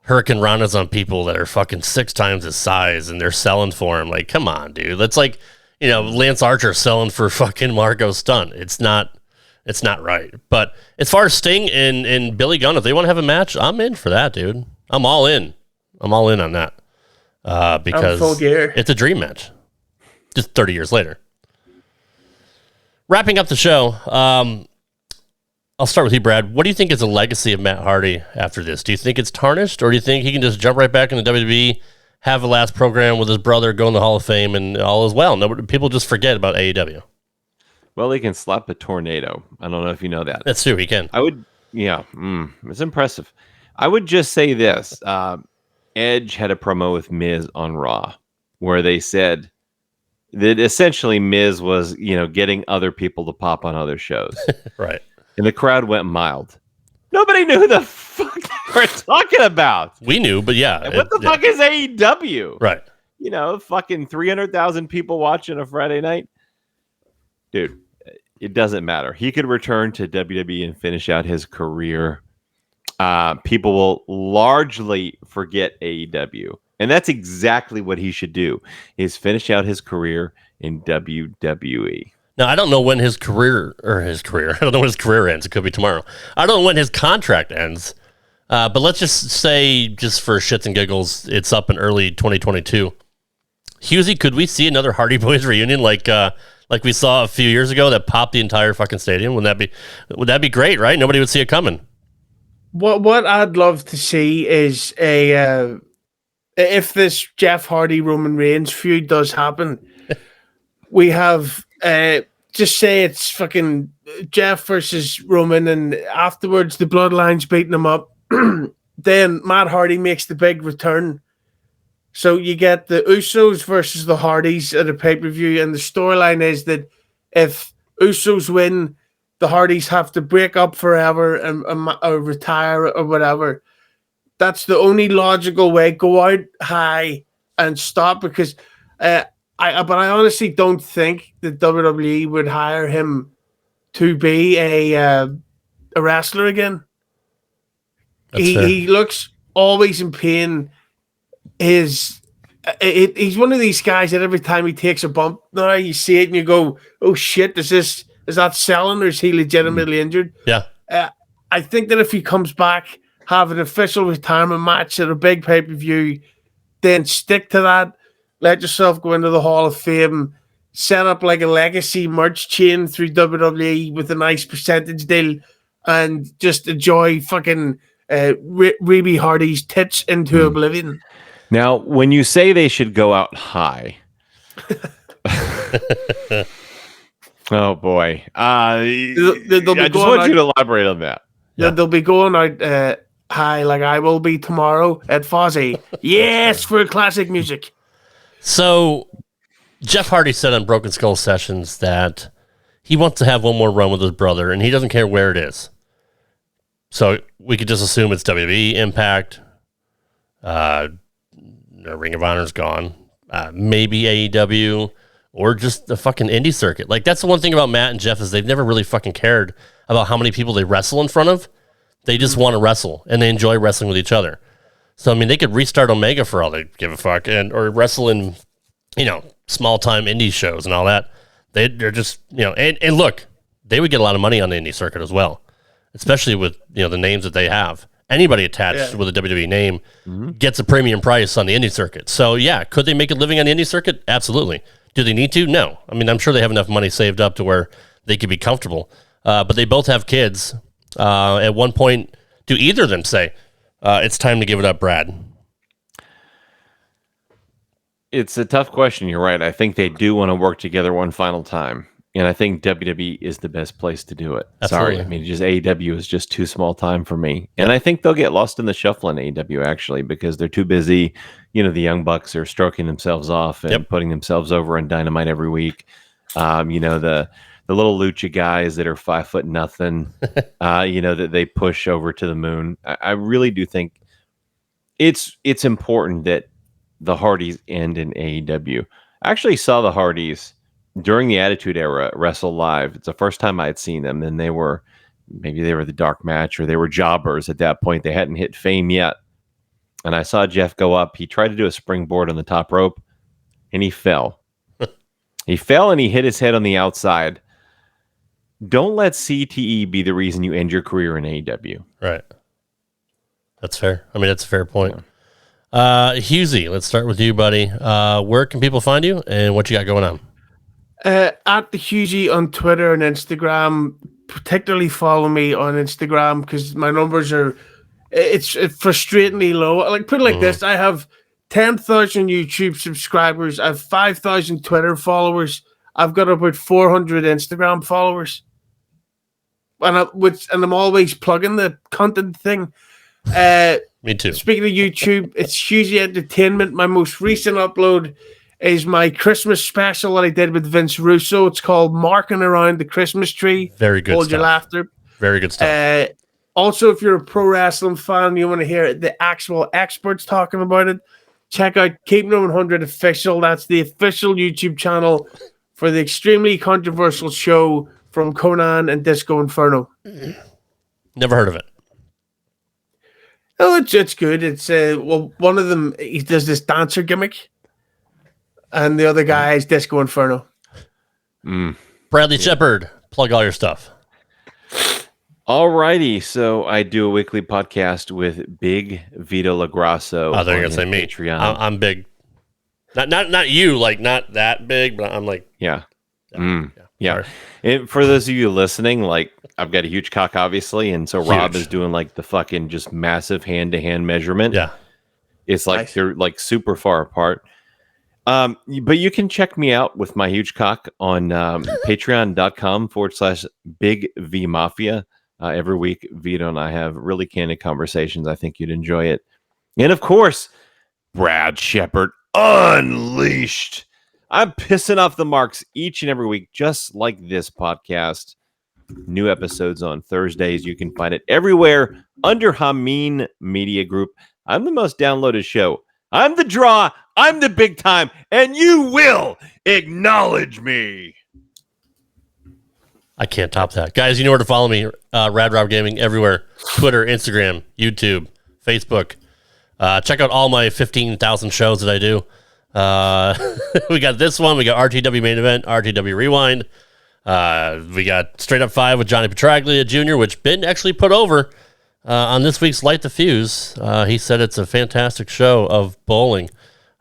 Hurricane Ranas on people that are fucking 6 times his size and they're selling for him, like, come on, dude. That's like, Lance Archer selling for fucking Marco Stunt. It's not right. But as far as Sting and Billy Gunn, if they want to have a match, I'm in for that, dude. I'm all in on that. Because full gear. It's a dream match. Just 30 years later. Wrapping up the show, I'll start with you, Brad. What do you think is the legacy of Matt Hardy after this? Do you think it's tarnished, or do you think he can just jump right back in the WWE, have a last program with his brother, go in the Hall of Fame, and all is well. People just forget about AEW. Well, he can slap a tornado. I don't know if you know that. That's true. He can. I would, yeah, it's impressive. I would just say this. Edge had a promo with Miz on Raw where they said that essentially Miz was, getting other people to pop on other shows. Right. And the crowd went mild. Nobody knew who the fuck they were talking about. We knew, but yeah. And what the fuck is AEW? Right. Fucking 300,000 people watching a Friday night. Dude, it doesn't matter. He could return to WWE and finish out his career. People will largely forget AEW. And that's exactly what he should do, is finish out his career in WWE. Now, I don't know when his career. I don't know when his career ends. It could be tomorrow. I don't know when his contract ends. But let's just say, just for shits and giggles, it's up in early 2022. Husey, could we see another Hardy Boys reunion like we saw a few years ago that popped the entire fucking stadium? Would that be great, right? Nobody would see it coming. What I'd love to see is if this Jeff Hardy Roman Reigns feud does happen, we have just say it's fucking Jeff versus Roman, and afterwards the Bloodline's beating him up. Then Matt Hardy makes the big return. So you get the Usos versus the Hardys at a pay-per-view, and the storyline is that if Usos win, the Hardys have to break up forever and or retire or whatever. That's the only logical way. Go out high and stop, because I honestly don't think that WWE would hire him to be a wrestler again. He looks always in pain. He's one of these guys that every time he takes a bump, now you see it and you go, "Oh shit! Is that selling, or is he legitimately injured?" Yeah. I think that if he comes back, have an official retirement match at a big pay-per-view, then stick to that. Let yourself go into the Hall of Fame. Set up like a legacy merch chain through WWE with a nice percentage deal, and just enjoy fucking Reby Hardy's tits into oblivion. Now, when you say they should go out high, oh boy, I just want you to elaborate on that. Yeah, they'll be going out high like I will be tomorrow at Fozzy. Yes, for classic music. So, Jeff Hardy said on Broken Skull Sessions that he wants to have one more run with his brother, and he doesn't care where it is. So we could just assume it's WWE, Impact, Ring of Honor's gone, maybe AEW, or just the fucking indie circuit. Like, that's the one thing about Matt and Jeff is they've never really fucking cared about how many people they wrestle in front of. They just want to wrestle, and they enjoy wrestling with each other. So, I mean, they could restart Omega for all they give a fuck, or wrestle in, small-time indie shows and all that. They're just, and look, they would get a lot of money on the indie circuit as well, especially with, the names that they have. Anybody attached with a WWE name gets a premium price on the indie circuit. So, yeah, could they make a living on the indie circuit? Absolutely. Do they need to? No. I mean, I'm sure they have enough money saved up to where they could be comfortable. But they both have kids. At one point, do either of them say, it's time to give it up, Brad? It's a tough question. You're right. I think they do want to work together one final time. And I think WWE is the best place to do it. Absolutely. Sorry. I mean, just AEW is just too small time for me. And I think they'll get lost in the shuffle in AEW, actually, because they're too busy. The Young Bucks are stroking themselves off and putting themselves over on Dynamite every week. The little lucha guys that are 5'0", that they push over to the moon. I really do think it's important that the Hardys end in AEW. I actually saw the Hardys during the Attitude Era wrestle live. It's the first time I had seen them, and maybe they were the dark match, or they were jobbers at that point. They hadn't hit fame yet. And I saw Jeff go up. He tried to do a springboard on the top rope, and he fell. He fell, and he hit his head on the outside. Don't let CTE be the reason you end your career in AEW. Right. That's fair. I mean, that's a fair point. Husey, let's start with you, buddy. Where can people find you, and what you got going on? At the Husey on Twitter and Instagram. Particularly follow me on Instagram because my numbers are it's frustratingly low. Like, put it like this, I have 10,000 YouTube subscribers. I have 5,000 Twitter followers. I've got about 400 Instagram followers. And I'm always plugging the content thing. Me too. Speaking of YouTube, it's Hugely Entertainment. My most recent upload is my Christmas special that I did with Vince Russo. It's called Marking Around the Christmas Tree. Very good Hold stuff. your laughter. Very good stuff. Also, if you're a pro wrestling fan, you want to hear the actual experts talking about it, check out Keep No 100 Official. That's the official YouTube channel for the extremely controversial show from Conan and Disco Inferno. Never heard of it. Oh, it's good. It's one of them, he does this dancer gimmick, and the other guy is Disco Inferno. Bradley Shepard, plug all your stuff. Alrighty, so I do a weekly podcast with Big Vito LaGrasso. Oh, they're gonna on say his me. Patreon. I'm big. Not you, like not that big, but I'm like Yeah. yeah. Sorry. And for those of you listening, like I've got a huge cock, obviously, and so Rob Huge. is doing like the fucking just massive hand-to-hand measurement. Yeah. It's like Nice. they're like super far apart. But you can check me out with my huge cock on patreon.com/Big V Mafia. Every week, Vito and I have really candid conversations. I think you'd enjoy it. And of course, Brad Shepard Unleashed. I'm pissing off the marks each and every week, just like this podcast. New episodes on Thursdays. You can find it everywhere under Hameen Media Group. I'm the most downloaded show. I'm the draw. I'm the big time. And you will acknowledge me. I can't top that. Guys, you know where to follow me. Rad Rob Gaming everywhere. Twitter, Instagram, YouTube, Facebook. Check out all my 15,000 shows that I do. We got this one. We got RTW Main Event, RTW Rewind. We got Straight Up 5 with Johnny Petraglia Jr., which Ben actually put over on this week's Light the Fuse. He said it's a fantastic show of bowling.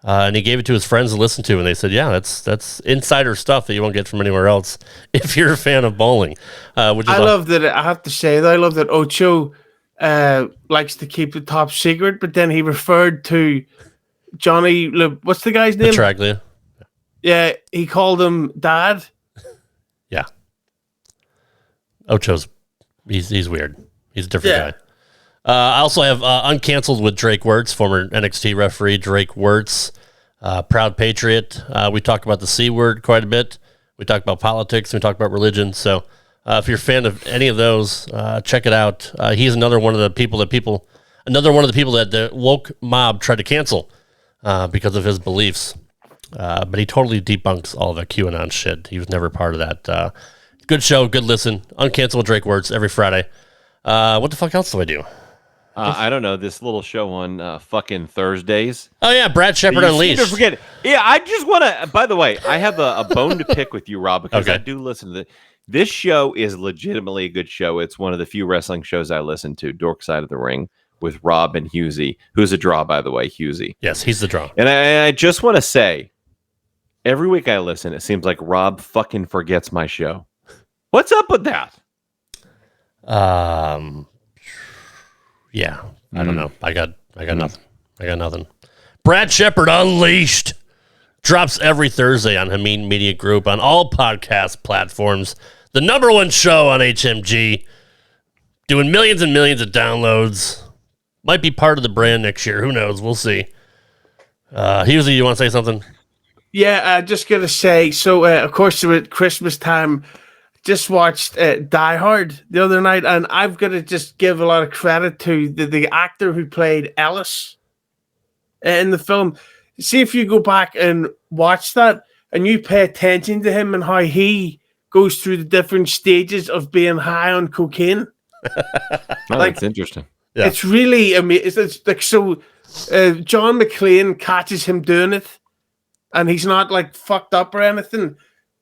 And he gave it to his friends to listen to, and they said, yeah, that's insider stuff that you won't get from anywhere else if you're a fan of bowling. Which is I love that. I have to say that I love that Ocho likes to keep the top secret, but then he referred to Johnny. What's the guy's name? Petraglia. Yeah, he called him Dad. Yeah. Ocho's, he's weird. He's a different guy. I also have Uncanceled with Drake Wirtz, former NXT referee Drake Wirtz, proud patriot. We talk about the C word quite a bit. We talk about politics. We talk about religion. So if you're a fan of any of those, check it out. He's another one of the people that the woke mob tried to cancel because of his beliefs. But he totally debunks all the QAnon shit. He was never part of that. Good show, good listen. Uncanceled with Drake Wirtz every Friday. What the fuck else do I do? I don't know, this little show on fucking Thursdays. Oh, yeah, Brad Shepard You Unleashed. seem to forget it. Yeah, I just want to, by the way, I have a bone to pick with you, Rob, because Okay. I do listen to this show is legitimately a good show. It's one of the few wrestling shows I listen to, Dork Side of the Ring, with Rob and Husey, who's a draw, by the way, Husey. Yes, he's the draw. And I just want to say, every week I listen, it seems like Rob fucking forgets my show. What's up with that? Yeah, I don't know. I got nothing. I got nothing. Brad Shepard Unleashed drops every Thursday on Hameen Media Group on all podcast platforms. The #1 show on HMG, doing millions and millions of downloads. Might be part of the brand next year. Who knows? We'll see. Husey, you want to say something? Yeah, just gonna say. So, of course, at Christmas time, just watched Die Hard the other night, and I've got to just give a lot of credit to the actor who played Ellis in the film. See if you go back and watch that, and you pay attention to him and how he goes through the different stages of being high on cocaine. That's interesting. Yeah. It's really amazing. It's like so. John McClane catches him doing it, and he's not like fucked up or anything.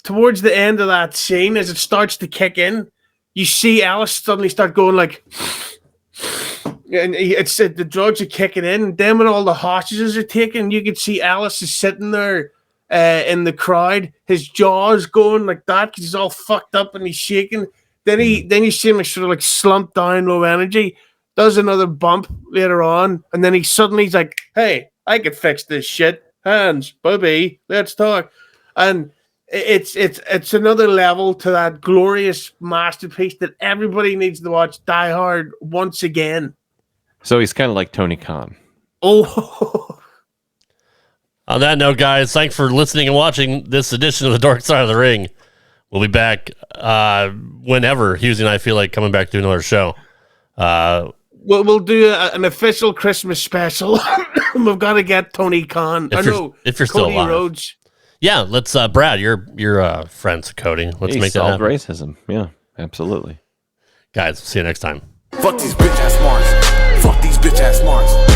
Towards the end of that scene, as it starts to kick in, you see Alice suddenly start going like, and it's the drugs are kicking in. And then when all the hostages are taken, you can see Alice is sitting there in the crowd, his jaws going like that because he's all fucked up and he's shaking. Then you see him like, sort of like slumped down, low energy. Does another bump later on, and then he's like, "Hey, I could fix this shit. Hands, Bobby, let's talk. And it's another level to that glorious masterpiece that everybody needs to watch, Die Hard, once again. So he's kind of like Tony Khan. Oh. On that note, guys, thanks for listening and watching this edition of the Dork Side of the Ring. We'll be back whenever Husey and I feel like coming back to another show. We'll do an official Christmas special. We've got to get Tony Khan. If you're still alive. Rhodes. Yeah, let's. Brad, you're friends with Cody. Let's make that happen. Racism. Yeah, absolutely. Guys, see you next time. Fuck these bitch ass Mars. Fuck these bitch ass Mars.